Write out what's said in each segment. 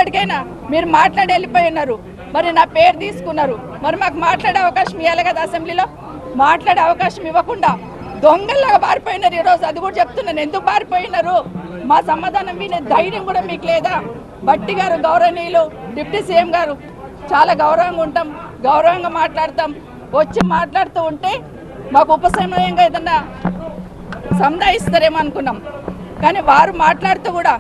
ఇప్పటికైనా మీరు మాట్లాడి వెళ్ళిపోయి ఉన్నారు. మరి నా పేరు తీసుకున్నారు, మరి మాకు మాట్లాడే అవకాశం ఇవ్వాలి కదా. అసెంబ్లీలో మాట్లాడే అవకాశం ఇవ్వకుండా దొంగల్లాగా పారిపోయినారు. ఈరోజు అది కూడా చెప్తున్నాను, ఎందుకు పారిపోయినారు? మా సమాధానం వినే ధైర్యం కూడా మీకు లేదా? బట్టి గారు గౌరవనీయులు డిప్యూటీ సీఎం గారు చాలా గౌరవంగా ఉంటాం, గౌరవంగా మాట్లాడతాం. వచ్చి మాట్లాడుతూ ఉంటే మాకు ఉపశమనంగా ఏదన్నా సంధాయిస్తారేమో అనుకున్నాం. కానీ వారు మాట్లాడుతూ కూడా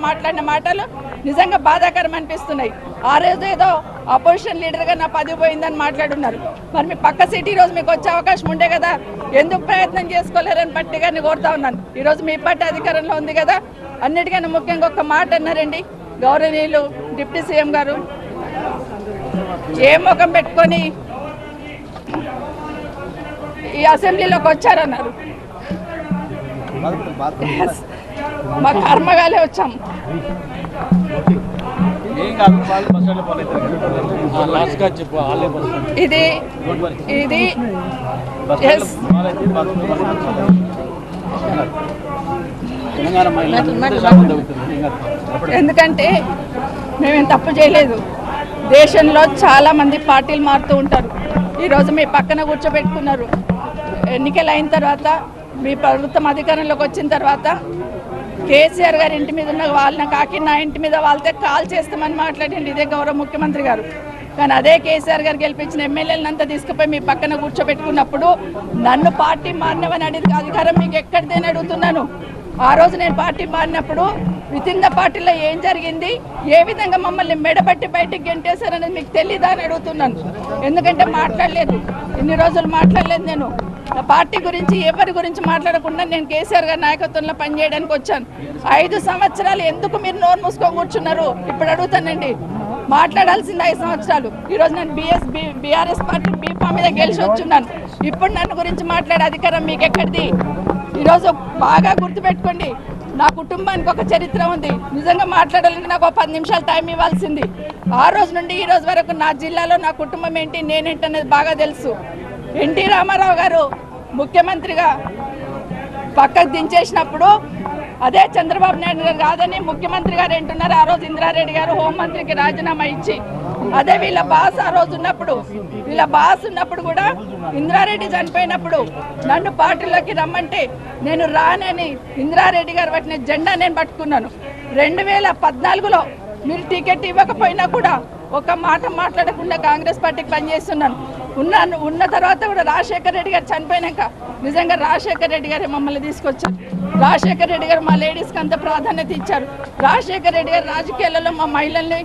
మాట్లాడిన మాటలు నిజంగా బాధాకరం అనిపిస్తున్నాయి. ఆ రోజు ఏదో అపోజిషన్ లీడర్గా నా పదవి పోయిందని మాట్లాడున్నారు. మరి మీ పక్క సీట్ ఈరోజు మీకు వచ్చే అవకాశం ఉండే కదా, ఎందుకు ప్రయత్నం చేసుకోలేరని బట్టి గారిని కోరుతా ఉన్నాను. ఈరోజు మీ పార్టీ అధికారంలో ఉంది కదా. అన్నిటికన్నా ముఖ్యంగా ఒక మాట అన్నారండి గౌరవనీయులు డిప్యూటీ సీఎం గారు, ఏ ముఖం పెట్టుకొని ఈ అసెంబ్లీలోకి వచ్చారన్నారు. మా కర్మగాలే వచ్చాం. ఇది ఎందుకంటే మేమేం తప్పు చేయలేదు. దేశంలో చాలా మంది పార్టీలు మారుతూ ఉంటారు. ఈరోజు మీ పక్కన కూర్చోబెట్టుకున్నారు. ఎన్నికలు అయిన తర్వాత మీ ప్రభుత్వం అధికారంలోకి వచ్చిన తర్వాత కేసీఆర్ గారి ఇంటి మీద ఉన్న వాళ్ళని కాకి నా ఇంటి మీద వాళ్ళతో కాల్ చేస్తామని మాట్లాడండి ఇదే గౌరవ ముఖ్యమంత్రి గారు. కానీ అదే కేసీఆర్ గారు గెలిపించిన ఎమ్మెల్యేలంతా తీసుకుపోయి మీ పక్కన కూర్చోబెట్టుకున్నప్పుడు నన్ను పార్టీ మారినవని అధికారం మీకు ఎక్కడిదని అడుగుతున్నాను. ఆ రోజు నేను పార్టీ మారినప్పుడు వితిన్ ద పార్టీలో ఏం జరిగింది, ఏ విధంగా మమ్మల్ని మెడబట్టి బయటికి గెంటేశారనేది మీకు తెలీదా అని అడుగుతున్నాను. ఎందుకంటే మాట్లాడలేదు, ఇన్ని రోజులు మాట్లాడలేదు. నేను నా పార్టీ గురించి ఎవరి గురించి మాట్లాడకుండా నేను కేసీఆర్ గారి నాయకత్వంలో పనిచేయడానికి వచ్చాను. 5 సంవత్సరాలు ఎందుకు మీరు నోరు మూసుకొని కూర్చున్నారు? ఇప్పుడు అడుగుతానండి. మాట్లాడాల్సింది 5 సంవత్సరాలు. ఈరోజు నేను బీఆర్ఎస్ పార్టీ బీపా మీద గెలిచి వచ్చున్నాను. ఇప్పుడు నన్ను గురించి మాట్లాడే అధికారం మీకు ఎక్కడిది? ఈరోజు బాగా గుర్తుపెట్టుకోండి, నా కుటుంబానికి ఒక చరిత్ర ఉంది. నిజంగా మాట్లాడాలంటే నాకు 10 నిమిషాలు టైం ఇవ్వాల్సింది. ఆ రోజు నుండి ఈ రోజు వరకు నా జిల్లాలో నా కుటుంబం ఏంటి, నేనేంటి అనేది బాగా తెలుసు. ఎన్టీ రామారావు గారు ముఖ్యమంత్రిగా పక్కకు దించేసినప్పుడు అదే చంద్రబాబు నాయుడు గారు కాదని ముఖ్యమంత్రి గారు ఏంటున్నారు. ఆ రోజు ఇంద్రారెడ్డి గారు హోంమంత్రికి రాజీనామా ఇచ్చి అదే వీళ్ళ బాస్ ఆ రోజు ఉన్నప్పుడు కూడా ఇంద్రారెడ్డి చనిపోయినప్పుడు నన్ను పార్టీలోకి రమ్మంటే నేను రానని ఇంద్రారెడ్డి గారు పట్టిన జెండా నేను పట్టుకున్నాను. 2014లో మీరు టికెట్ ఇవ్వకపోయినా కూడా ఒక మాట మాట్లాడకుండా కాంగ్రెస్ పార్టీకి పనిచేస్తున్నాను. ఉన్న తర్వాత కూడా రాజశేఖర రెడ్డి గారు చనిపోయినాక నిజంగా రాజశేఖర రెడ్డి గారే మమ్మల్ని తీసుకొచ్చారు. రాజశేఖర రెడ్డి గారు మా లేడీస్కి అంత ప్రాధాన్యత ఇచ్చారు. రాజశేఖర రెడ్డి గారు రాజకీయాలలో మా మహిళల్ని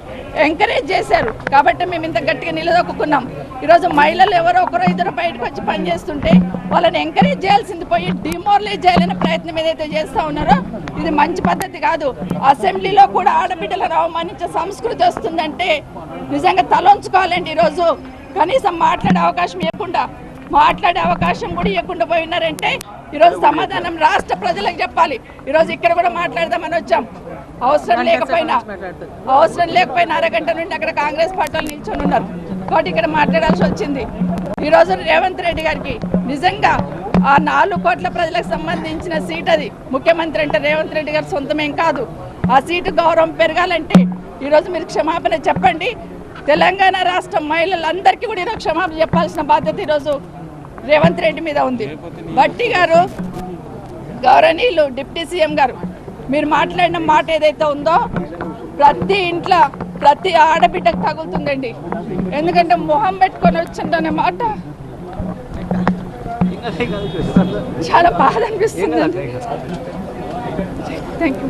ఎంకరేజ్ చేశారు. కాబట్టి మేము ఇంత గట్టిగా నిలదొక్కున్నాం. ఈరోజు మహిళలు ఎవరో ఒకరో ఇద్దరు బయటకు వచ్చి పనిచేస్తుంటే వాళ్ళని ఎంకరేజ్ చేయాల్సింది పోయి డిమోరలైజ్ చేయాలనే ప్రయత్నం ఏదైతే చేస్తూ ఉన్నారో ఇది మంచి పద్ధతి కాదు. అసెంబ్లీలో కూడా ఆడబిడ్డలను అవమానించే సంస్కృతి వస్తుందంటే నిజంగా తలొంచుకోవాలండి. ఈరోజు కనీసం మాట్లాడే అవకాశం కూడా ఇవ్వకుండా పోయినారంటే ఈరోజు సమాధానం రాష్ట్ర ప్రజలకు చెప్పాలి. ఈరోజు ఇక్కడ కూడా మాట్లాడదామని వచ్చాం. అవసరం లేకపోయినా అరగంట నుండి అక్కడ కాంగ్రెస్ పార్టీలు నిల్చొని ఉన్నారు కాబట్టి ఇక్కడ మాట్లాడాల్సి వచ్చింది. ఈరోజు రేవంత్ రెడ్డి గారికి నిజంగా ఆ 4 కోట్ల ప్రజలకు సంబంధించిన సీట్, అది ముఖ్యమంత్రి అంటే రేవంత్ రెడ్డి గారు సొంతమేం కాదు. ఆ సీటు గౌరవం పెరగాలంటే ఈరోజు మీరు క్షమాపణ చెప్పండి. తెలంగాణ రాష్ట్ర మహిళలందరికీ కూడా ఈరోజు క్షమాపణ చెప్పాల్సిన బాధ్యత ఈరోజు రేవంత్ రెడ్డి మీద ఉంది. బట్టి గారు గౌరవనీయులు డిప్యూటీ సీఎం గారు మీరు మాట్లాడిన మాట ఏదైతే ఉందో ప్రతి ఇంట్లో ప్రతి ఆడబిడ్డకు తగులుతుందండి. ఎందుకంటే మొహం పెట్టుకొని వచ్చిందనే మాట చాలా బాధ అనిపిస్తుంది. Thank you.